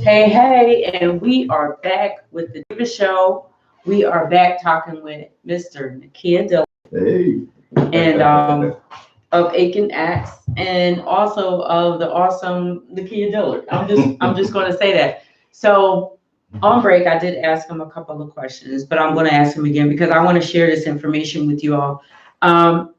Hey, hey, and we are back with the Deeva Show. We are back talking with Mr. Nakia Dillon. Hey. And of Aiken Acts, and also of the awesome Nakia Dillard. I'm just going to say that. So on break, I did ask him a couple of questions, but I'm going to ask him again because I want to share this information with you all. Um,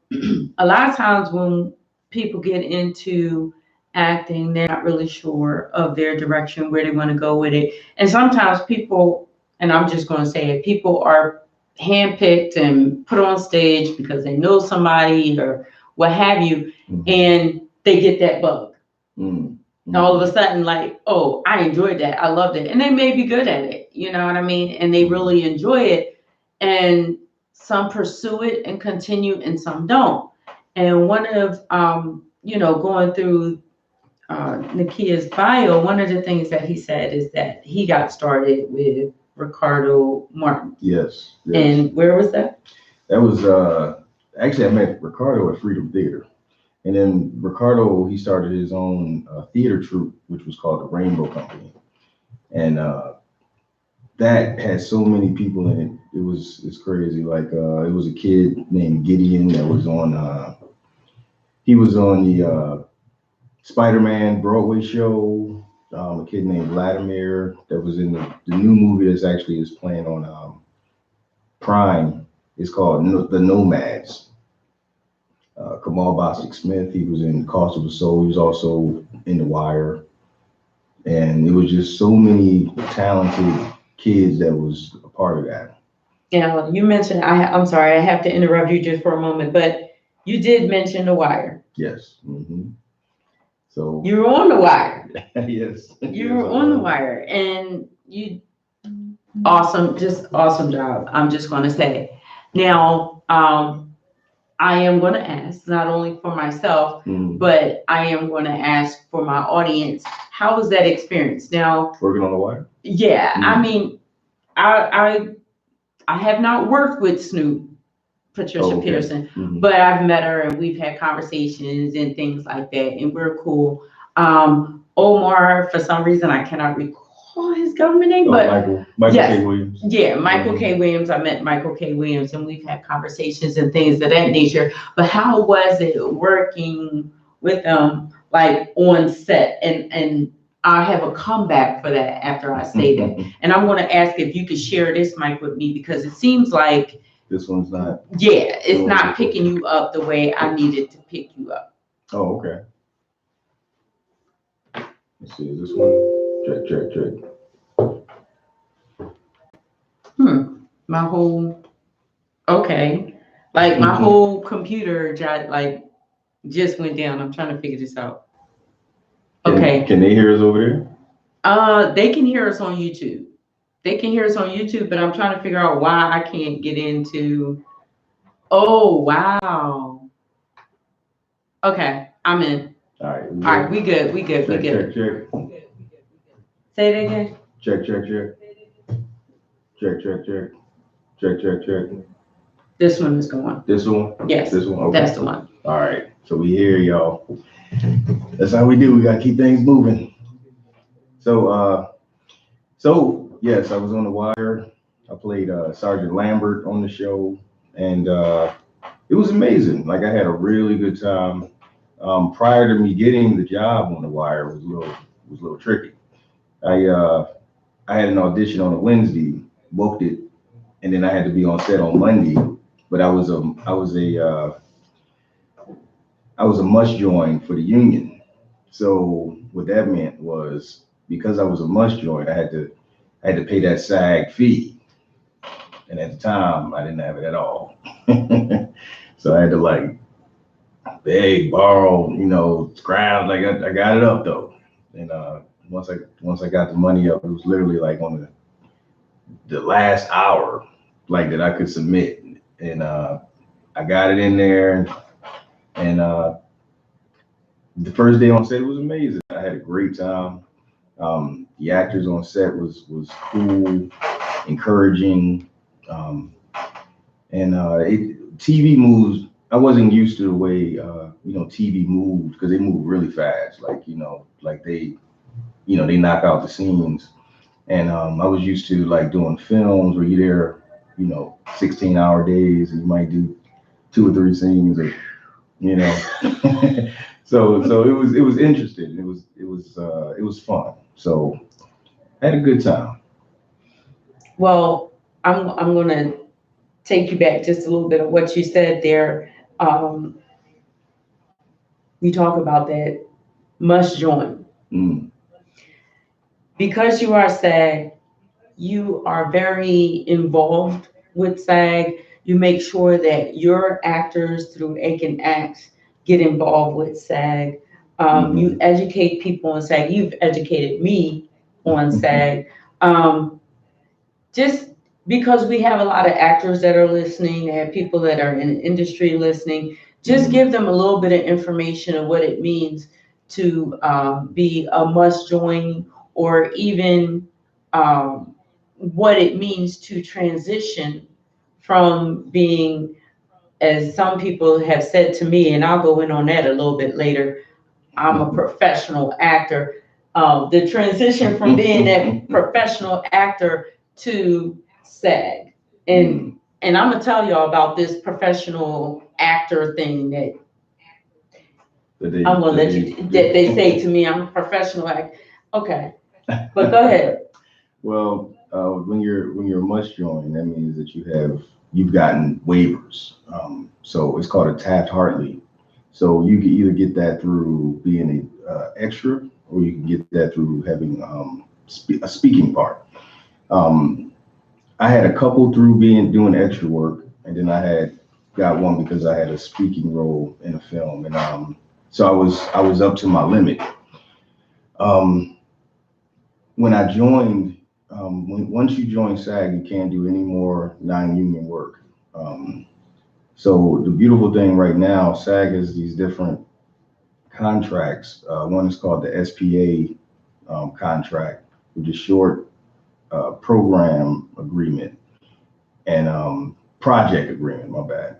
a lot of times when people get into acting, they're not really sure of their direction, where they want to go with it. And sometimes people, and I'm just going to say it, people are handpicked and put on stage because they know somebody or what have you, and they get that bug. And all of a sudden, like, oh, I enjoyed that. I loved it. And they may be good at it, you know what I mean? And they really enjoy it. And some pursue it and continue, and some don't. And one of, going through Nakia's bio, one of the things that he said is that he got started with Ricardo Martin. Yes. And where was that? That was actually I met Ricardo at Freedom Theater, and then Ricardo, he started his own theater troupe, which was called the Rainbow Company, and that had so many people in it. It's crazy. Like it was a kid named Gideon that was on. He was on the Spider-Man Broadway show. A kid named Vladimir that was in the new movie that's actually is playing on Prime. It's called The Nomads. Kamal Bostic Smith, he was in Cost of a Soul. He was also in The Wire. And it was just so many talented kids that was a part of that. Yeah, you mentioned, I'm sorry, I have to interrupt you just for a moment, but you did mention The Wire. Yes. So you were on The Wire. Yes. You were on The Wire, and you just awesome job. I'm just going to say. Now, I am going to ask not only for myself, but I am going to ask for my audience. How was that experience? Now, working on The Wire? Yeah, I mean, I have not worked with Snoop, Patricia Pearson, but I've met her and we've had conversations and things like that, and we're cool. Omar, for some reason, I cannot recall his government name, but Michael yes. K. Williams. Yeah, Michael K. Williams. I met Michael K. Williams, and we've had conversations and things of that nature. But how was it working with them, like on set? And I have a comeback for that after I say that. And I'm going to ask if you could share this mic with me, because it seems like this one's not. Yeah, it's not picking you up the way I needed to pick you up. Oh, okay. Let's see, is this one? Check. My whole, okay. Like my whole computer just went down. I'm trying to figure this out. Okay. Can they hear us over there? They can hear us on YouTube. But I'm trying to figure out why I can't get into. Oh, wow. Okay, I'm in. All right, we good. Check. Say it again. Check. Check. This one is going. This one? Yes. This one? Okay. That's the one. All right. So we here, y'all. That's how we do. We got to keep things moving. So yes, I was on The Wire. I played Sergeant Lambert on the show, and it was amazing. Like, I had a really good time. Prior to me getting the job on The Wire was a little tricky. I had an audition on a Wednesday, booked it, and then I had to be on set on Monday. But I was a must join for the union. So what that meant was, because I was a must join, I had to pay that SAG fee, and at the time I didn't have it at all. So I had to beg, borrow, scrounge. I got it up though, and once I got the money up, it was literally on the last hour, that I could submit, and I got it in there, and the first day on set was amazing. I had a great time. The actors on set was cool, encouraging, and TV moves. I wasn't used to the way TV moved, because they move really fast. they knock out the scenes. And I was used to like doing films where you're there, 16-hour days, and you might do 2 or 3 scenes, or you know. So it was interesting. It was fun. So I had a good time. Well, I'm gonna take you back just a little bit of what you said there. Um, you talk about that must join. Mm. Because you are SAG, you are very involved with SAG. You make sure that your actors through Aiken Acts get involved with SAG. You educate people on SAG. You've educated me on SAG. Um, just because we have a lot of actors that are listening, and people that are in the industry listening, just give them a little bit of information of what it means to be a must join, or even what it means to transition from being, as some people have said to me, and I'll go in on that a little bit later, I'm a professional actor. The transition from being that professional actor to SAG. And I'm gonna tell y'all about this professional actor thing that I'm gonna let you, that they say to me, I'm a professional actor. Okay, but go ahead. Well, when you're a must join, that means that you've gotten waivers. So it's called a Taft Hartley. So you can either get that through being a extra, or you can get that through having a speaking part. Um, I had a couple through doing extra work, and then I had got one because I had a speaking role in a film, and so I was up to my limit. Um, when I joined, once you join SAG, you can't do any more non-union work. Um, so the beautiful thing right now, SAG has these different contracts. One is called the SPA contract, which is short program agreement, and project agreement, my bad.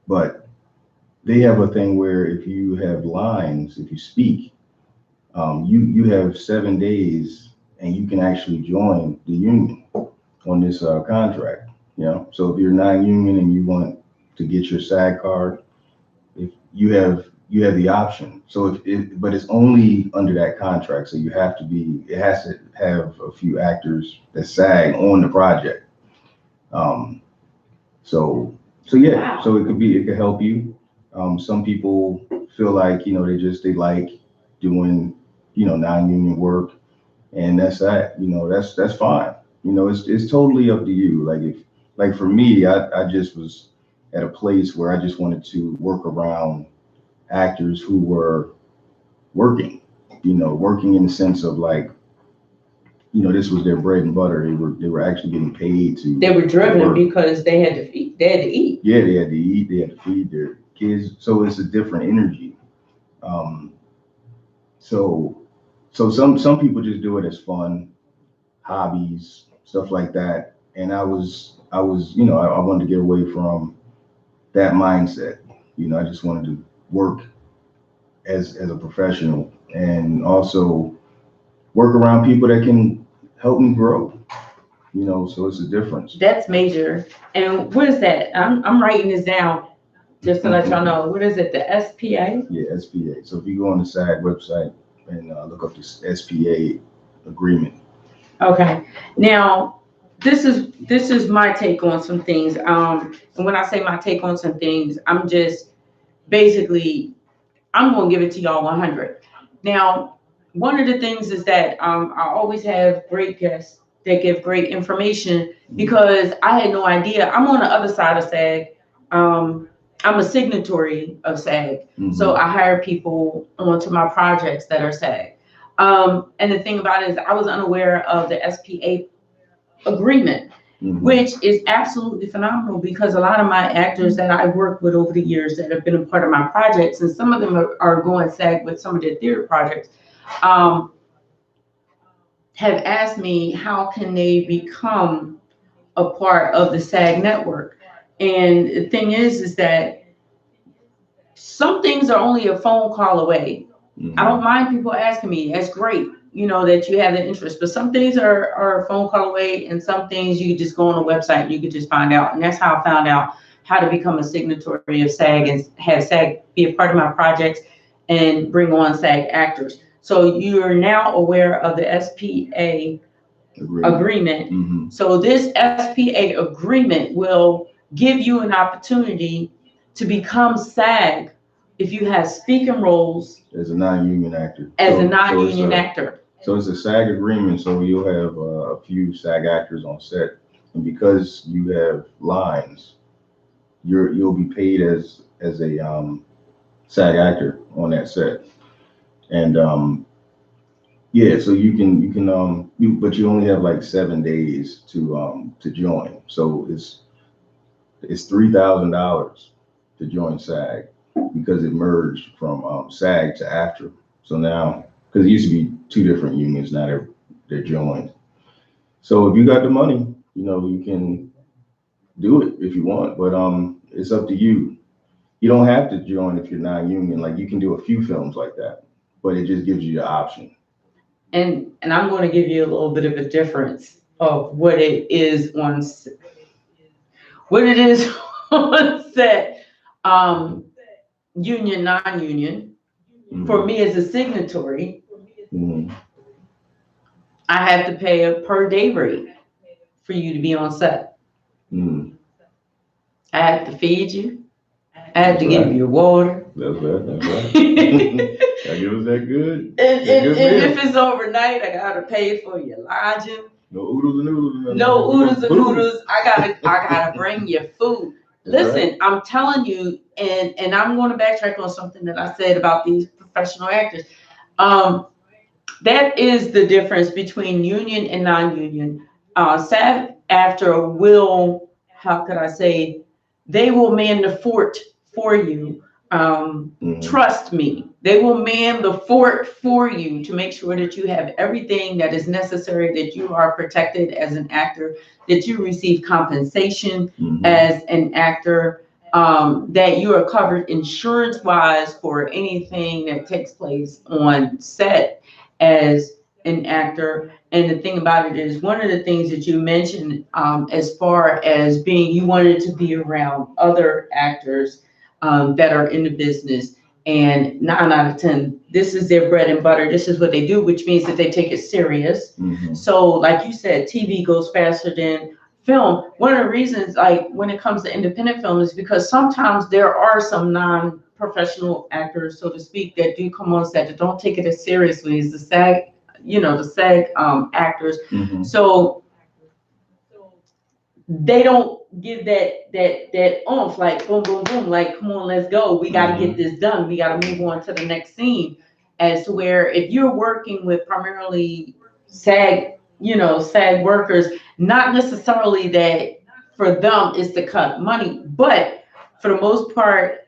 But they have a thing where if you have lines, if you speak, you have 7 days, and you can actually join the union on this contract. So if you're non-union and you want to get your SAG card, if you have the option. So but it's only under that contract. So it has to have a few actors that SAG on the project. Um, so yeah, Wow. so it could help you. Some people feel like, they like doing, non-union work, and that's that. That's fine. It's totally up to you. Like for me, I just was at a place where I just wanted to work around actors who were working, working in the sense of like, this was their bread and butter. They were actually getting paid to. They were driven work. because they had to feed, they had to eat. Yeah, they had to eat. They had to feed their kids. So it's a different energy. Um, so some people just do it as fun, hobbies, stuff like that. And I wanted to get away from that mindset. I just wanted to work as a professional, and also work around people that can help me grow. So it's a difference. That's major. And what is that? I'm writing this down just to let y'all know. What is it? The SPA? Yeah, SPA. So if you go on the SAG website and look up this SPA agreement. Okay. Now, this is my take on some things. And when I say my take on some things, I'm just basically, I'm gonna give it to y'all 100. Now, one of the things is that I always have great guests that give great information, because I had no idea. I'm on the other side of SAG. I'm a signatory of SAG, so I hire people onto my projects that are SAG. And the thing about it is, I was unaware of the SPA agreement, which is absolutely phenomenal, because a lot of my actors that I've worked with over the years that have been a part of my projects, and some of them are going SAG with some of their theater projects, have asked me how can they become a part of the SAG network. And the thing is that some things are only a phone call away. I don't mind people asking me. That's great, that you have the interest. But some things are a phone call away, and some things you can just go on the website and you can just find out. And that's how I found out how to become a signatory of SAG and have SAG be a part of my projects and bring on SAG actors. So you're now aware of the SPA agreement. So this SPA agreement will give you an opportunity to become SAG if you have speaking roles as a non-union actor. Actor. So it's a SAG agreement. So you'll have a few SAG actors on set, and because you have lines, you'll be paid as a SAG actor on that set, and yeah. So but you only have like 7 days to join. So it's $3,000 to join SAG because it merged from SAG to AFTRA. So now, because it used to be two different unions, now they're joined. So if you got the money, you can do it if you want, but it's up to you. You don't have to join if you're non-union. Like, you can do a few films like that, but it just gives you the option. And I'm going to give you a little bit of a difference of what it is on set. Union, non-union. For me as a signatory, I have to pay a per day rate for you to be on set. I have to feed you. I have to give you water. That's right. I give us that good. And if it's overnight, I gotta pay for your lodging. No oodles and noodles. No oodles and noodles. I gotta bring your food. Listen, I'm telling you, and I'm going to backtrack on something that I said about these professional actors. That is the difference between union and non-union. SAG AFTRA will, how could I say, they will man the fort for you. Trust me, they will man the fort for you to make sure that you have everything that is necessary, that you are protected as an actor, that you receive compensation as an actor, that you are covered insurance-wise for anything that takes place on set as an actor. And the thing about it is, one of the things that you mentioned, as far as you wanted to be around other actors that are in the business, and 9 out of 10, this is their bread and butter. This is what they do, which means that they take it serious. So like you said, TV goes faster than film. One of the reasons, like when it comes to independent film, is because sometimes there are some non-professional actors, so to speak, that do come on set that don't take it as seriously as the SAG, actors. So they don't give that oomph, like boom, boom, boom, like come on, let's go. We got to get this done. We got to move on to the next scene. As to where if you're working with primarily SAG, SAG workers, not necessarily that for them is to cut money, but for the most part,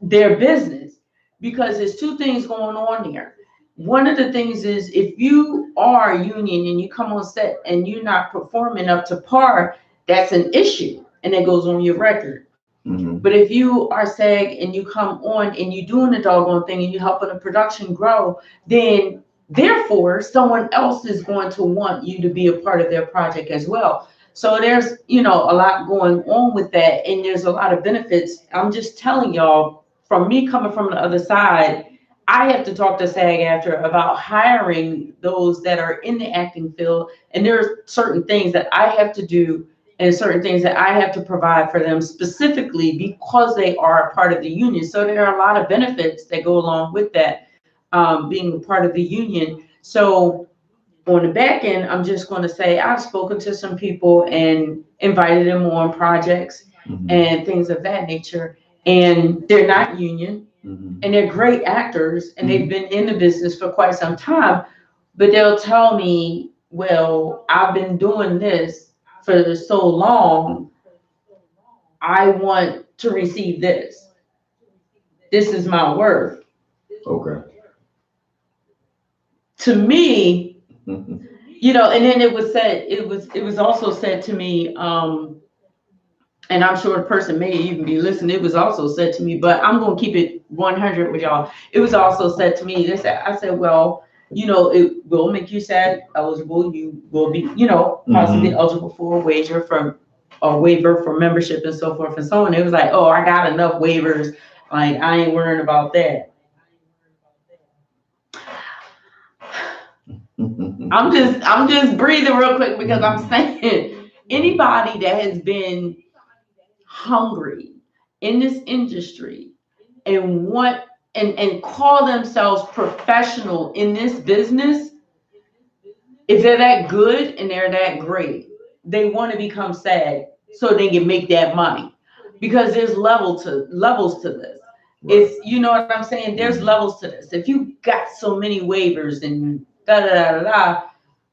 their business, because there's two things going on there. One of the things is, if you are union and you come on set and you're not performing up to par, that's an issue, and it goes on your record. But if you are SAG and you come on and you're doing the doggone thing and you're helping the production grow, then therefore someone else is going to want you to be a part of their project as well. So there's, a lot going on with that, and there's a lot of benefits. I'm just telling y'all, from me coming from the other side, I have to talk to SAG AFTRA about hiring those that are in the acting field, and there are certain things that I have to do and certain things that I have to provide for them specifically because they are a part of the union. So there are a lot of benefits that go along with that, being a part of the union. So on the back end, I'm just going to say I've spoken to some people and invited them on projects and things of that nature, and they're not union, and they're great actors, and they've been in the business for quite some time, but they'll tell me, well, I've been doing this for so long, I want to receive this. This is my worth. Okay. To me, and then it was said, it was also said to me, and I'm sure the person may even be listening, it was also said to me, but I'm going to keep it 100 with y'all. It was also said to me, I said, well, it will make you SAG eligible. You will be, possibly eligible for a waiver for membership and so forth and so on. It was like, oh, I got enough waivers. Like, I ain't worrying about that. I'm just breathing real quick because I'm saying anybody that has been hungry in this industry and and call themselves professional in this business, if they're that good and they're that great, they want to become SAG so they can make that money. Because there's levels to this. Right. It's, you know what I'm saying? There's levels to this. If you got so many waivers and da da da da da,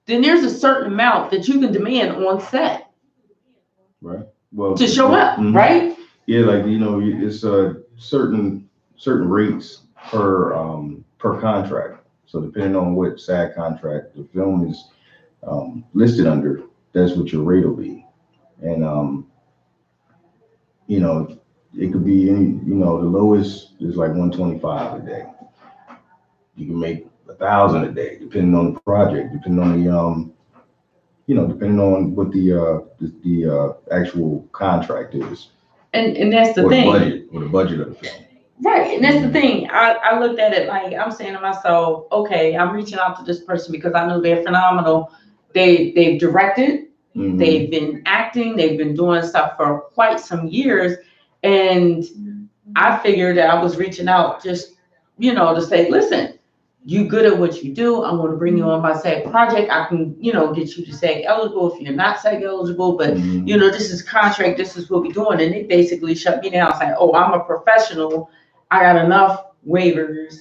then there's a certain amount that you can demand on set. Right. Well, to show up, right? Yeah, like it's certain rates per contract. So depending on what SAG contract the film is listed under, that's what your rate will be. And it could be any, the lowest is like 125 a day. You can make 1,000 a day, depending on the project, depending on depending on what the actual contract is. And that's the thing. The budget of the film. Right, and that's the thing. I looked at it like I'm saying to myself, okay, I'm reaching out to this person because I know they're phenomenal. They've directed, they've been acting, they've been doing stuff for quite some years, and I figured that I was reaching out just to say, listen, you good at what you do. I'm going to bring you on my SAG project. I can, get you to SAG eligible if you're not SAG eligible, but this is contract. This is what we're doing. And they basically shut me down saying, oh, I'm a professional. I got enough waivers.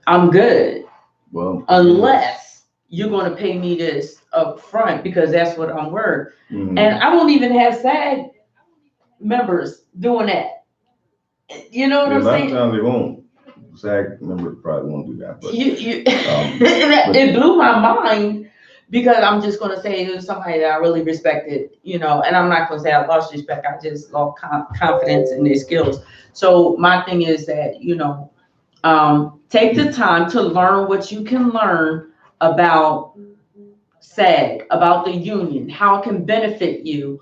I'm good. Well, unless you're going to pay me this up front because that's what I'm worth. And I don't even have SAG members doing that. You know what I'm saying? A lot of times they won't. SAG members probably won't do that. But it blew my mind because I'm just going to say it was somebody that I really respected, and I'm not going to say I lost respect. I just lost confidence in their skills. So my thing is that, take the time to learn what you can learn about SAG, about the union, how it can benefit you,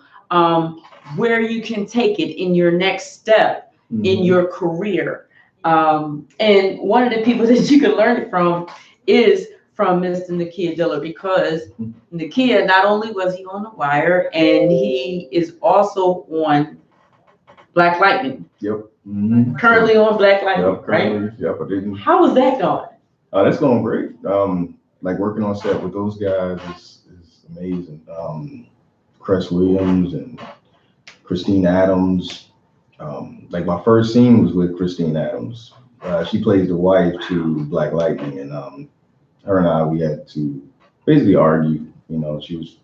where you can take it in your next step in your career. And one of the people that you can learn it from is from Mr. Nakia Diller, because Nakia, not only was he on The Wire, and he is also on Black Lightning. Yep. Currently on Black Lightning, right? Yep, I didn't. How is that going? That's going great. Like working on set with those guys is amazing. Cress Williams and Christine Adams. Like my first scene was with Christine Adams. She plays the wife to Black Lightning, and her and I, we had to basically argue. She was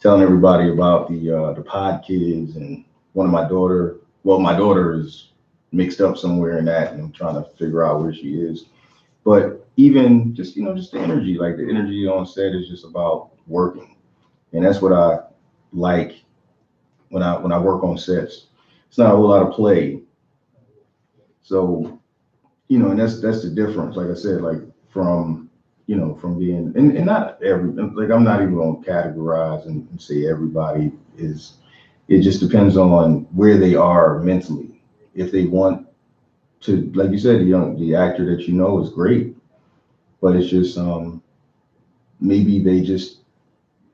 telling everybody about the pod kids, and my daughter is mixed up somewhere in that, and I'm trying to figure out where she is. But even just just the energy, like the energy on set is just about working, and that's what I like when I work on sets. It's not a whole lot of play. So, and that's the difference. Like I said, like from being, and not every, like I'm not even going to categorize and say everybody is, it just depends on where they are mentally. If they want to, like you said, the actor that is great, but it's just, maybe they just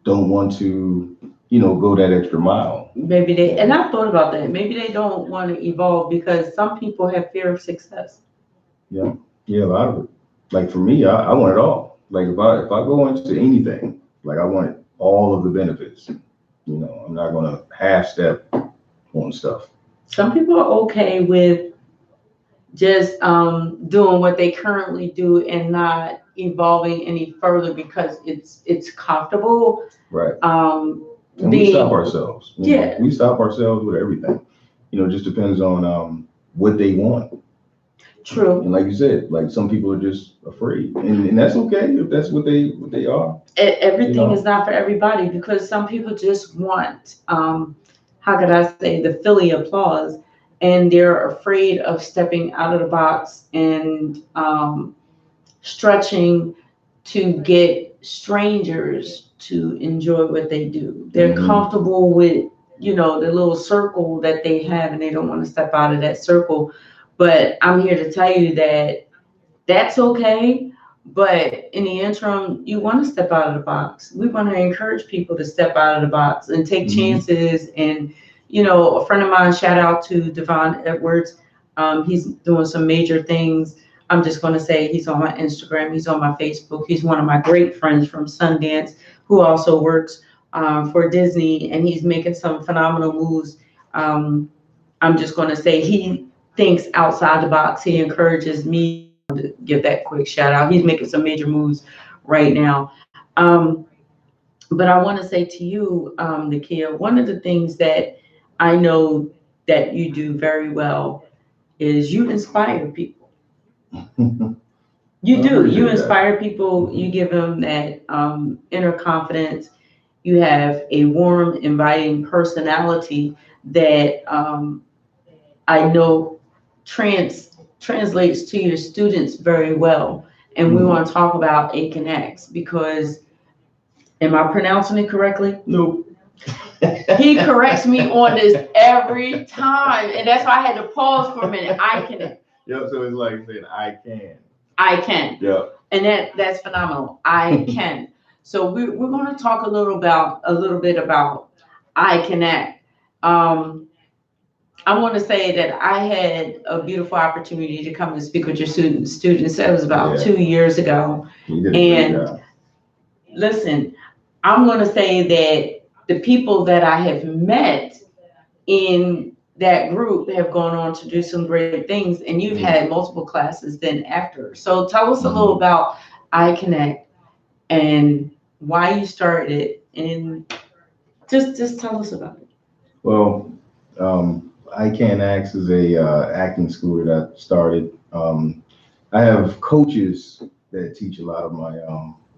don't want to, go that extra mile. Maybe and I've thought about that. Maybe they don't want to evolve because some people have fear of success. Yeah, a lot of it. Like for me, I want it all. Like if I go into anything, like I want all of the benefits. I'm not gonna half step on stuff. Some people are okay with just doing what they currently do and not evolving any further because it's comfortable. Right. And we stop ourselves. We stop ourselves with everything. It just depends on what they want. True. And like you said, like some people are just afraid, and that's okay if that's what they are. Everything is not for everybody because some people just want how could I say, the Philly applause, and they're afraid of stepping out of the box and stretching to get strangers to enjoy what they do. They're comfortable with, the little circle that they have, and they don't want to step out of that circle. But I'm here to tell you that that's okay. But in the interim, you want to step out of the box. We want to encourage people to step out of the box and take chances. And, a friend of mine, shout out to Devon Edwards. He's doing some major things. I'm just going to say he's on my Instagram. He's on my Facebook. He's one of my great friends from Sundance who also works for Disney, and he's making some phenomenal moves. I'm just going to say he thinks outside the box. He encourages me to give that quick shout out. He's making some major moves right now. But I want to say to you, Nakia, one of the things that I know that you do very well is you inspire people. You do. You inspire people. You give them that inner confidence. You have a warm, inviting personality that I know translates to your students very well. And we want to talk about ACANX because, am I pronouncing it correctly? Nope. He corrects me on this every time. And that's why I had to pause for a minute. I can. Yep, so it's like saying I can. I can. Yep. And that's phenomenal. I can. So we're going to talk a little bit about I Can Act. I want to say that I had a beautiful opportunity to come and speak with your students. That was about 2 years ago. And listen, I'm going to say that the people that I have met in that group have gone on to do some great things, and you've had multiple classes then after. So tell us a little about iConnect and why you started it, and just tell us about it. Well, I Can Act is a acting school that I started. I have coaches that teach a lot of my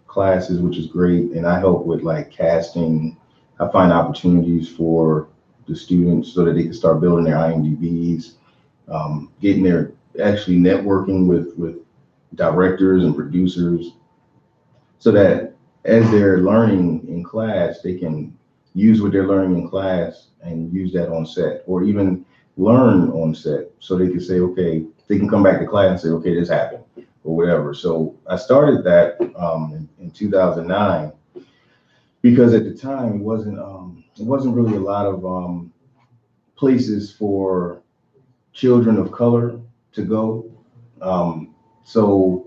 classes, which is great, and I help with like casting. I find opportunities for the students so that they can start building their IMDb's, getting their actually networking with directors and producers, so that as they're learning in class, they can use what they're learning in class and use that on set, or even learn on set, so they can say, okay, they can come back to class and say, okay, this happened, or whatever. So I started that in 2009 because at the time it wasn't really a lot of places for children of color to go. So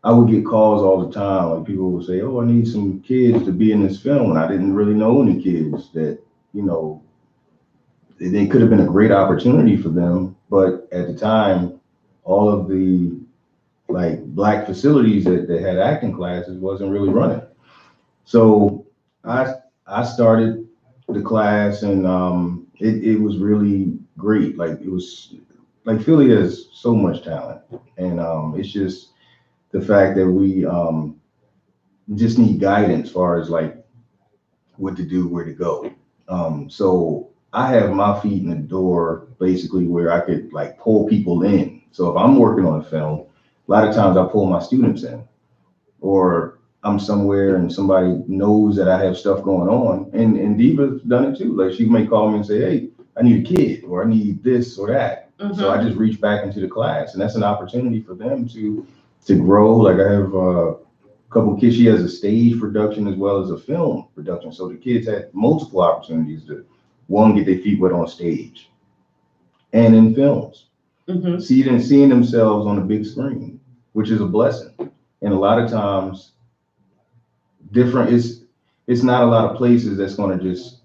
I would get calls all the time. Like people would say, oh, I need some kids to be in this film. And I didn't really know any kids that, they could have been a great opportunity for them. But at the time, all of the like Black facilities that had acting classes wasn't really running. So I started the class, and it was really great. Like it was like Philly has so much talent, and it's just the fact that we just need guidance as far as like what to do, where to go. So I have my feet in the door basically where I could like pull people in. So if I'm working on a film, a lot of times I pull my students in, or I'm somewhere and somebody knows that I have stuff going on, and Deeva's done it too. Like she may call me and say, hey, I need a kid, or I need this or that. So I just reach back into the class, and that's an opportunity for them to grow. Like I have a couple of kids. She has a stage production as well as a film production. So the kids had multiple opportunities to, one, get their feet wet on stage and in films, seeing themselves on the big screen, which is a blessing. And a lot of times, it's not a lot of places that's going to just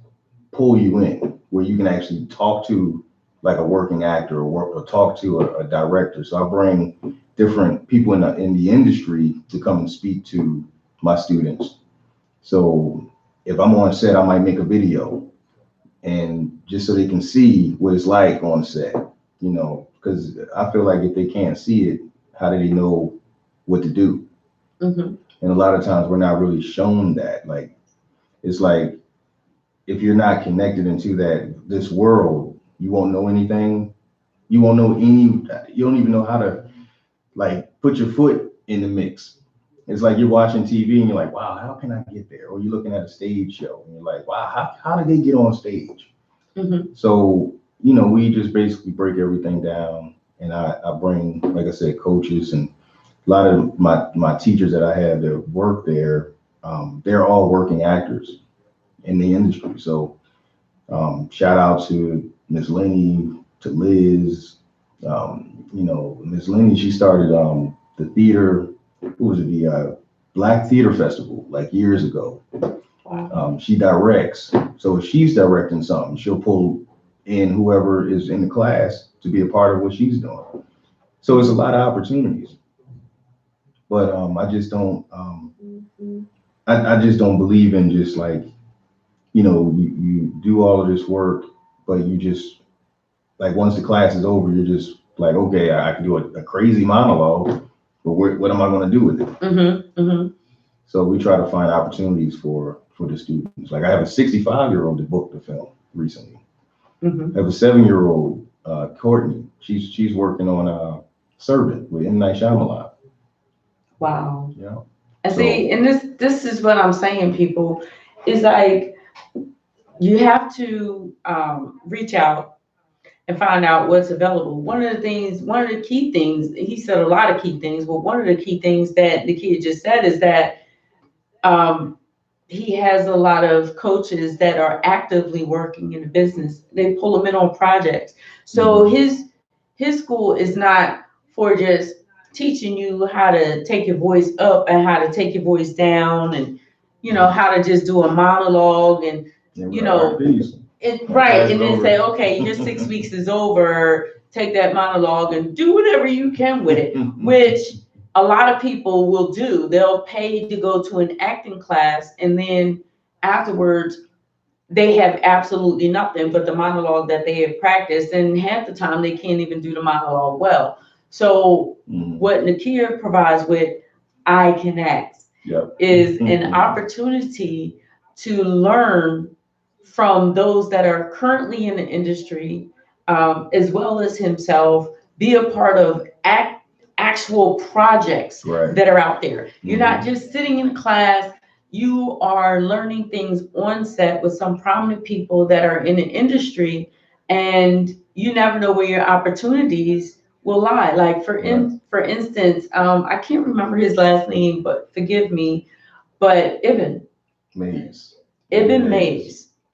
pull you in where you can actually talk to like a working actor or talk to a director. So I bring different people in the industry to come and speak to my students. So if I'm on set, I might make a video, and just so they can see what it's like on set, because I feel like if they can't see it, how do they know what to do? And a lot of times we're not really shown that. Like, it's like if you're not connected into this world, you won't know anything. You won't know any. You don't even know how to like put your foot in the mix. It's like you're watching TV and you're like, wow, how can I get there? Or you're looking at a stage show and you're like, wow, how did they get on stage? Mm-hmm. So, you know, we just basically break everything down. And I bring, like I said, coaches, and a lot of my teachers that I have that work there, they're all working actors in the industry. So shout out to Miss Lenny, to Liz. You know, Miss Lenny, she started the theater, what was it, the Black Theater Festival, like years ago. Wow. She directs. So if she's directing something, she'll pull in whoever is in the class to be a part of what she's doing. So it's a lot of opportunities. But I just don't I just don't believe in just like, you know, you do all of this work, but you just like once the class is over, you're just like, okay, I can do a crazy monologue, but what am I going to do with it? Mm-hmm. Mm-hmm. So we try to find opportunities for the students. Like I have a 65-year-old that booked the film recently. Mm-hmm. I have a 7-year-old, Courtney. She's working on Servant with M. Night Shyamalan. Wow. Yeah. And see, and this is what I'm saying, people, is like you have to reach out and find out what's available. One of the key things, he said a lot of key things, but one of the key things that the kid just said is that he has a lot of coaches that are actively working in the business. They pull him in on projects. So his school is not for just teaching you how to take your voice up and how to take your voice down, and you know how to just do a monologue, and you know right, and then say, okay, your 6 weeks is over, take that monologue and do whatever you can with it, which a lot of people will do. They'll pay to go to an acting class, and then afterwards they have absolutely nothing but the monologue that they have practiced, and half the time they can't even do the monologue well. So what Nakia provides with I Can Act is an opportunity to learn from those that are currently in the industry, as well as himself, be a part of actual projects that are out there. You're not just sitting in class, you are learning things on set with some prominent people that are in the industry, and you never know where your opportunities will lie. Like for instance, I can't remember his last name, but forgive me, but Ibn Mays.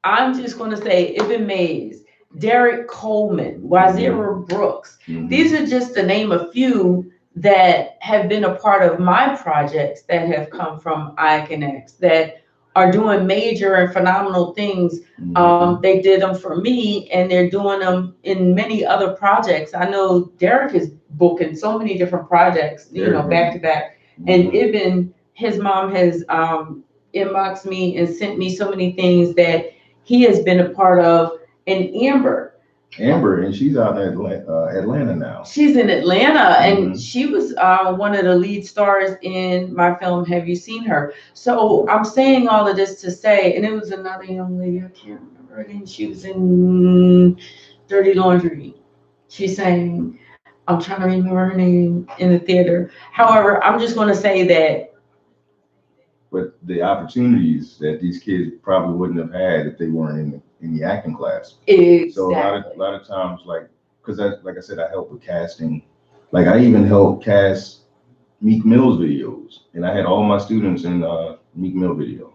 I'm just going to say Ibn Mays, Derek Coleman, Wazira Brooks. These are just to name a few that have been a part of my projects that have come from iConnect, that are doing major and phenomenal things. They did them for me, and they're doing them in many other projects. I know Derek is booking so many different projects, you know, back to back. And Ibn, his mom has inboxed me and sent me so many things that he has been a part of. And Amber, and she's out in Atlanta now. She's in Atlanta, and she was one of the lead stars in my film, Have You Seen Her? So I'm saying all of this to say, and it was another young lady, I can't remember her name. She was in Dirty Laundry. She's saying, I'm trying to remember her name in the theater. However, I'm just going to say that. But the opportunities that these kids probably wouldn't have had if they weren't in the acting class. Exactly. So a lot of times, like, because like I said, I help with casting. Like I even helped cast Meek Mill's videos, and I had all my students in Meek Mill video.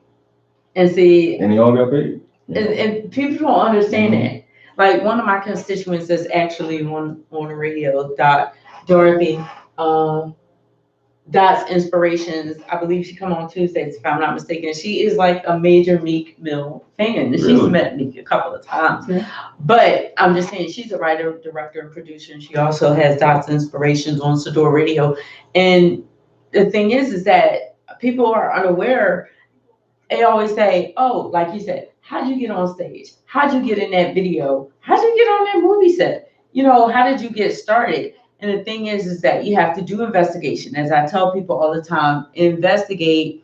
And see, and they all got paid. And people don't understand that. Like one of my constituents is actually on the radio, Dorothy. Dot's Inspirations. I believe she come on Tuesdays, if I'm not mistaken. She is like a major Meek Mill fan. Really? She's met Meek a couple of times. But I'm just saying, she's a writer, director, and producer. And she also has Dot's Inspirations on Sador Radio. And the thing is that people are unaware. They always say, oh, like you said, how'd you get on stage? How'd you get in that video? How'd you get on that movie set? You know, how did you get started? And the thing is that you have to do investigation. As I tell people all the time, investigate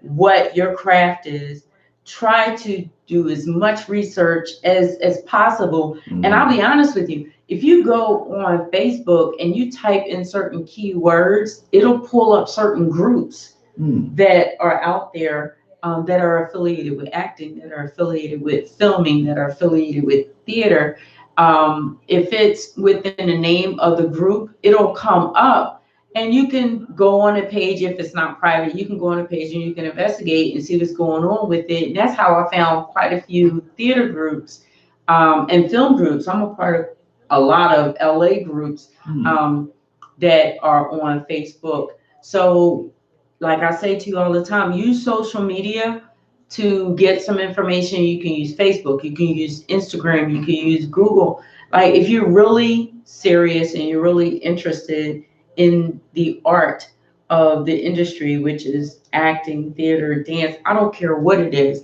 what your craft is. try to do as much research as possible. Mhm. And I'll be honest with you, if you go on Facebook and you type in certain keywords, it'll pull up certain groups that are out there, that are affiliated with acting, that are affiliated with filming, that are affiliated with theater. If it's within the name of the group, it'll come up. And you can go on a page, if it's not private, you can go on a page and you can investigate and see what's going on with it. And that's how I found quite a few theater groups, and film groups. I'm a part of a lot of LA groups, that are on Facebook. So, like I say to you all the time, use social media to get some information. You can use Facebook, you can use Instagram, you can use Google. Like, if you're really serious and you're really interested in the art of the industry, which is acting, theater, dance, I don't care what it is,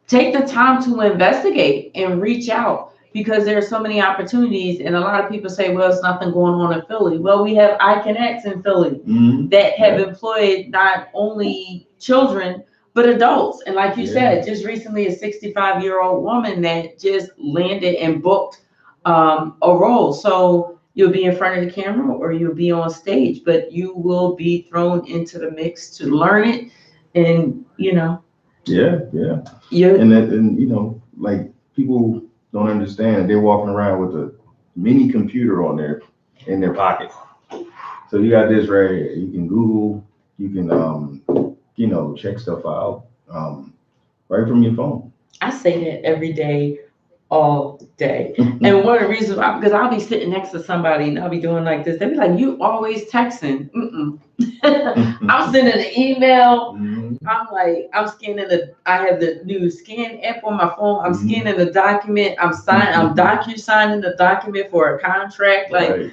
take the time to investigate and reach out, because there are so many opportunities. And a lot of people say, well, it's nothing going on in Philly. Well, we have iConnects in Philly that have employed not only children, but adults. And like you said, just recently, a 65-year-old woman that just landed and booked a role. So you'll be in front of the camera or you'll be on stage, but you will be thrown into the mix to learn it. And, and like, people don't understand. They're walking around with a mini computer in their pocket. So you got this right here. You can Google, you can check stuff out right from your phone. I say that every day, all day. And one of the reasons why, because I'll be sitting next to somebody and I'll be doing like this. They'll be like, you always texting. I'm sending an email. I'm like, I have the new scan app on my phone. I'm scanning the document. I'm docu-signing the document for a contract. Like,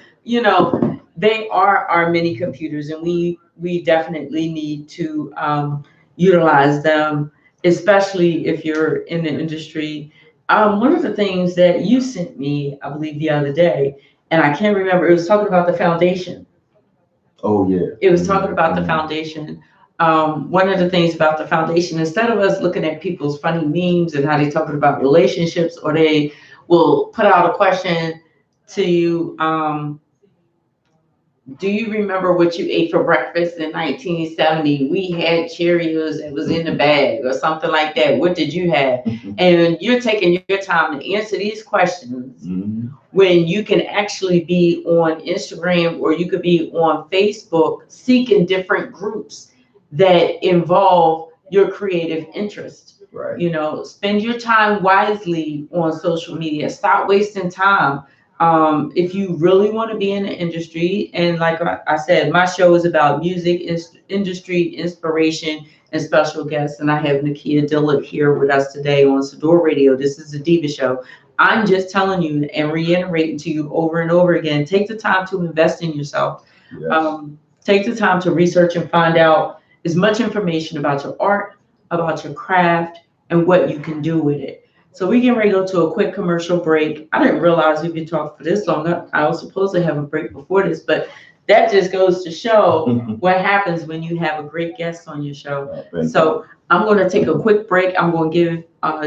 they are our mini computers, and we definitely need to utilize them, especially if you're in the industry. One of the things that you sent me, I believe, the other day, and I can't remember, it was talking about the foundation. Oh, yeah. It was talking about the foundation. One of the things about the foundation, instead of us looking at people's funny memes and how they talking about relationships, or they will put out a question to you, do you remember what you ate for breakfast in 1970? We had Cheerios that was in the bag, or something like that. What did you have? And you're taking your time to answer these questions when you can actually be on Instagram, or you could be on Facebook seeking different groups that involve your creative interest. Right. Spend your time wisely on social media. Stop wasting time. If you really want to be in the industry, and like I said, my show is about music, industry, inspiration, and special guests. And I have Nakia Dillard here with us today on Sador Radio. This is the Deeva Show. I'm just telling you and reiterating to you over and over again, take the time to invest in yourself. Yes. Take the time to research and find out as much information about your art, about your craft, and what you can do with it. So we get ready to go to a quick commercial break. I didn't realize we'd be talking for this long. I was supposed to have a break before this, but that just goes to show what happens when you have a great guest on your show. So I'm going to take a quick break. I'm going to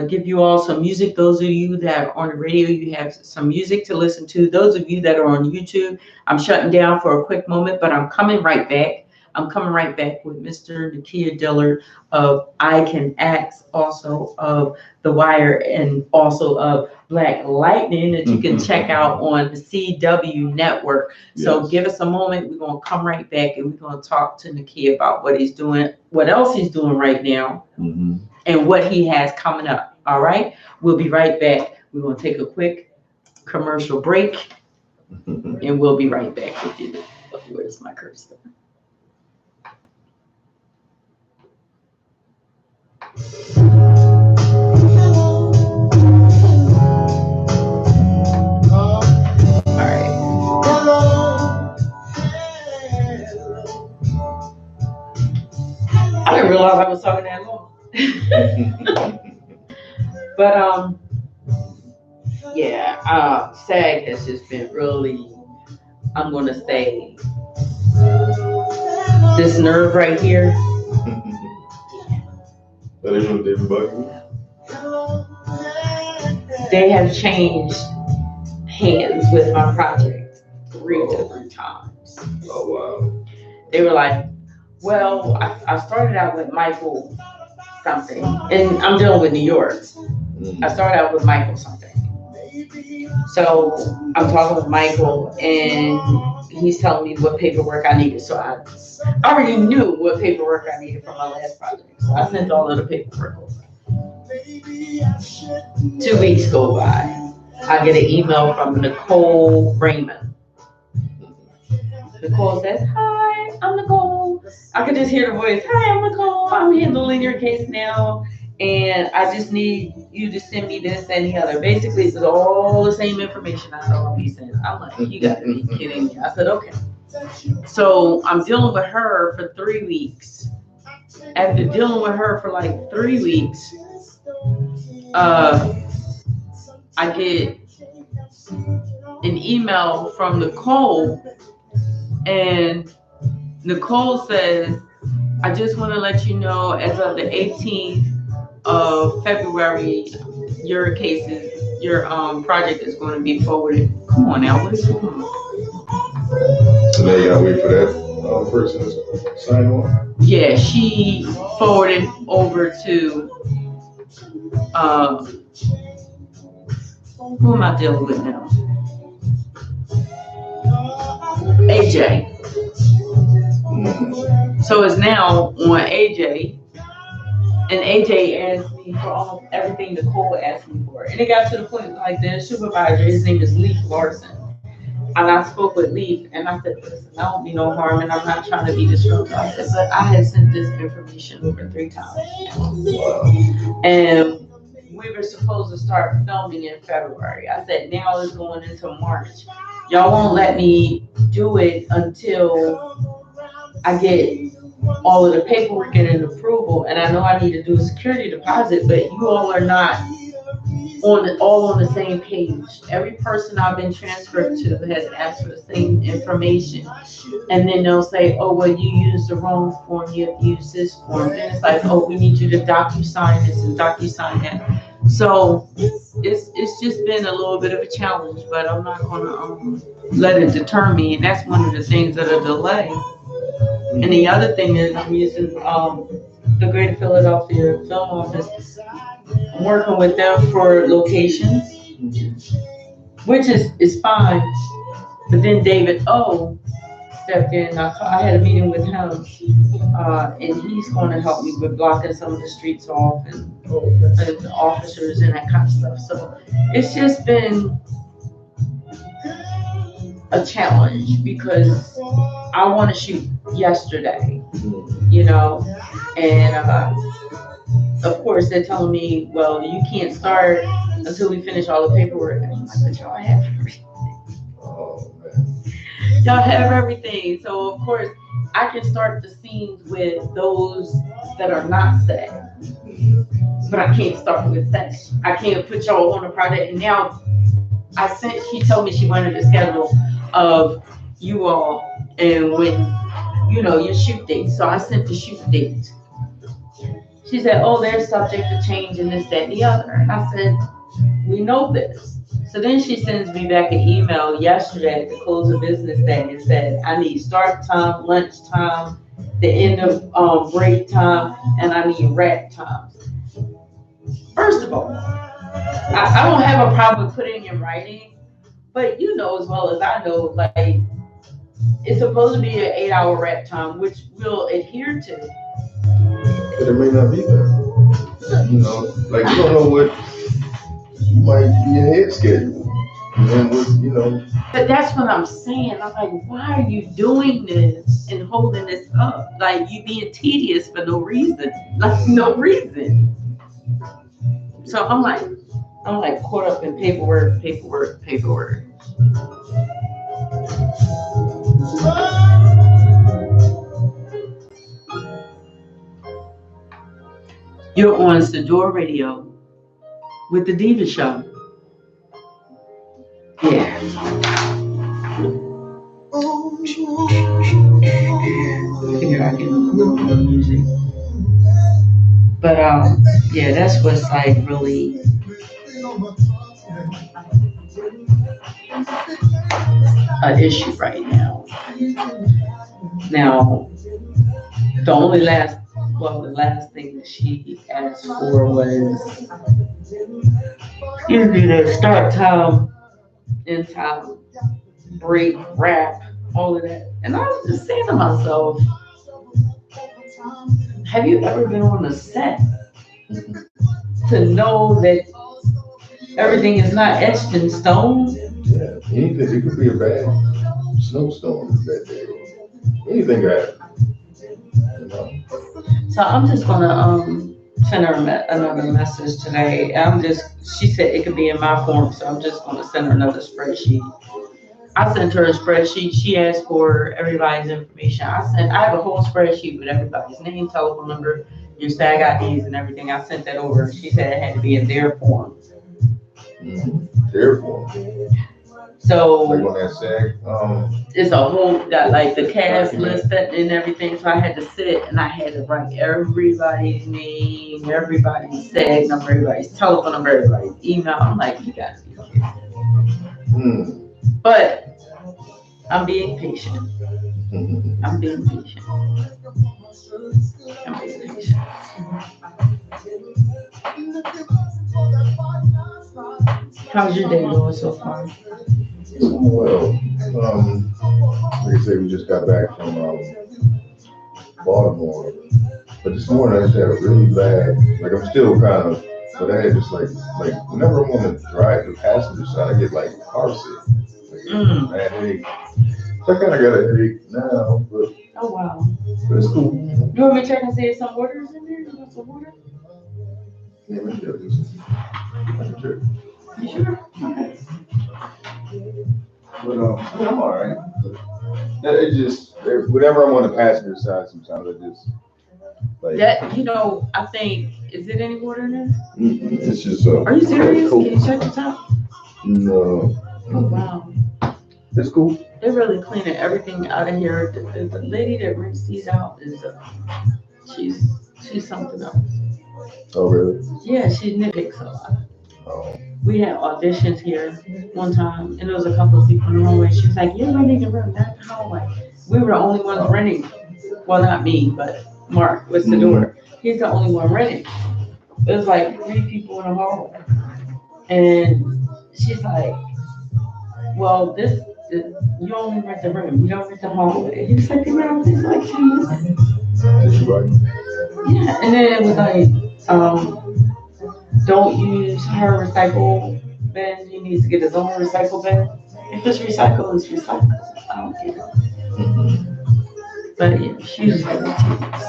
give you all some music. Those of you that are on the radio, you have some music to listen to. Those of you that are on YouTube, I'm shutting down for a quick moment, but I'm coming right back. I'm coming right back with Mr. Nakia Dillard of I Can Act, also of The Wire, and also of Black Lightning, that you can check out on the CW network. Yes. So give us a moment. We're going to come right back, and we're going to talk to Nakia about what he's doing, what else he's doing right now, and what he has coming up. All right. We'll be right back. We're going to take a quick commercial break, and we'll be right back with you. Where's my cursor? I didn't realize I was talking that long. But SAG has just been really, I'm gonna say, this nerve right here. But they know David Bucky. They have changed hands with my project 3 different times. Oh wow. They were like, well, I started out with Michael something, and I'm dealing with New York. I started out with Michael something. So I'm talking with Michael, and he's telling me what paperwork I needed. So I already knew what paperwork I needed for my last project. So I sent all of the paperwork over. 2 weeks go by. I get an email from Nicole Raymond. Nicole says, hi, I'm Nicole. I could just hear the voice. Hi, I'm Nicole. I'm handling your case now. And I just need you to send me this and the other. Basically, it's all the same information I saw on these things. I'm like, you gotta be kidding me. I said, okay. So I'm dealing with her for 3 weeks. After dealing with her for like 3 weeks, I get an email from Nicole, and Nicole says, I just want to let you know, as of the 18th of February, your project is going to be forwarded. Come on now, what is going on? So now you gotta wait for that person to sign on? Yeah, she forwarded over to, who am I dealing with now? AJ. So it's now on AJ, and AJ asked me for everything Nicole asked me for. And it got to the point, like, the supervisor, his name is Leaf Larson. And I spoke with Leaf, and I said, listen, I don't mean no harm, and I'm not trying to be disruptive. I said, but I have sent this information over 3 times. And we were supposed to start filming in February. I said, now it's going into March. Y'all won't let me do it until I get all of the paperwork and an approval. And I know I need to do a security deposit, but you all are not all on the same page. Every person I've been transferred to has asked for the same information. And then they'll say, oh, well, you used the wrong form, you have to use this form. Then it's like, oh, we need you to DocuSign this and DocuSign that. So it's just been a little bit of a challenge, but I'm not gonna let it deter me. And that's one of the things that are delay. And the other thing is I'm using the Greater Philadelphia Film Office. I'm working with them for locations, which is fine. But then David O stepped in. I had a meeting with him, and he's going to help me with blocking some of the streets off and the officers and that kind of stuff. So it's just been a challenge because I want to shoot yesterday, you know, and of course they're telling me, well, you can't start until we finish all the paperwork. And I'm like, but y'all have everything. Oh, man. Y'all have everything. So of course I can start the scenes with those that are not set, but I can't start with set. I can't put y'all on a project. And now she told me she wanted a schedule of you all and when, you know, your shoot date. So I sent the shoot date. She said, oh, they're subject to change and this, that, and the other. And I said, we know this. So then she sends me back an email yesterday at the close of business day and said, I need start time, lunch time, the end of break time, and I need wrap times. First of all, I don't have a problem with putting in writing, but you know as well as I know, like, it's supposed to be an 8-hour wrap time, which we'll adhere to. But it may not be that. You know, like you don't know what might be ahead schedule. And what, you know. But that's what I'm saying. I'm like, why are you doing this and holding this up? Like, you being tedious for no reason. Like, no reason. So I'm like caught up in paperwork. You're on Sador Radio with the Deeva Show. Yeah. I figured I'd get a little more music. But yeah, that's what's like really an issue right now. Now, the only last, well, the last thing that she asked for was usually the start time, end time, break, wrap, all of that. And I was just saying to myself, have you ever been on a set to know that everything is not etched in stone? Yeah, anything. It could be a bad snowstorm that day. Anything could happen. You know? So I'm just gonna send her another message today. She said it could be in my form, so I'm just gonna send her another spreadsheet. I sent her a spreadsheet. She asked for everybody's information. I have a whole spreadsheet with everybody's name, telephone number, your SAG IDs, and everything. I sent that over. She said it had to be in their form. Their form. So like on that SAG, it's a whole got like the cast list and everything. So I had to sit and I had to write everybody's name, everybody's SAG number, everybody's telephone number, everybody's email. I'm like, you gotta be kidding. But I'm being patient. I'm being patient. I'm being patient. How's your day going so far? Well, like I said, we just got back from Baltimore, but this morning I just had a really bad, like I'm still kind of, but I had just like whenever I'm on the drive, the passenger side, I get like car sick, like bad headache. So I kind of got a headache now, but oh wow, but it's cool. You want me to check and see if some water is in there? You want some water? Yeah, let me check this. I can check. You sure? Okay. But I'm all right. It just whenever I'm on the passenger side, sometimes I just like that. I think is it any water in there? It's just Are you serious? Can you check the top? No. Oh wow. It's cool. They're really cleaning everything out of here. The lady that rinsed these out is she's something else. Oh really? Yeah, she nitpicks a lot. Oh. We had auditions here one time, and there was a couple of people in the hallway. She was like, "You're renting the room, not the hallway." We were the only ones renting. Well, not me, but Mark was the door. He's the only one renting. It was like 3 people in the hallway, and she's like, "Well, you only rent the room. You don't rent the hallway." He was like, "You rent this like 2 months." Did she right? Yeah, and then it was like, don't use her recycle bin. He needs to get his own recycle bin. If it's recycle, it's recycle. I don't care. But yeah, she's very tedious.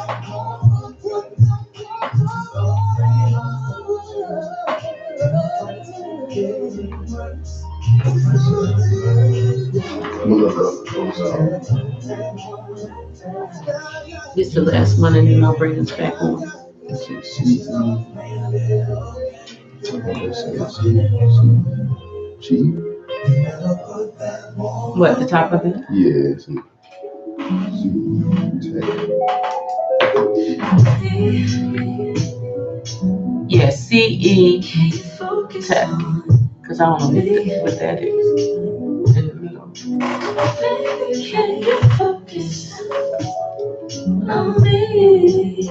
This is the last one, and then I'll bring us back on. What, the top of it? Yeah. Yeah, CE Tech. Because I don't know what that is. In the middle. Can you focus on me?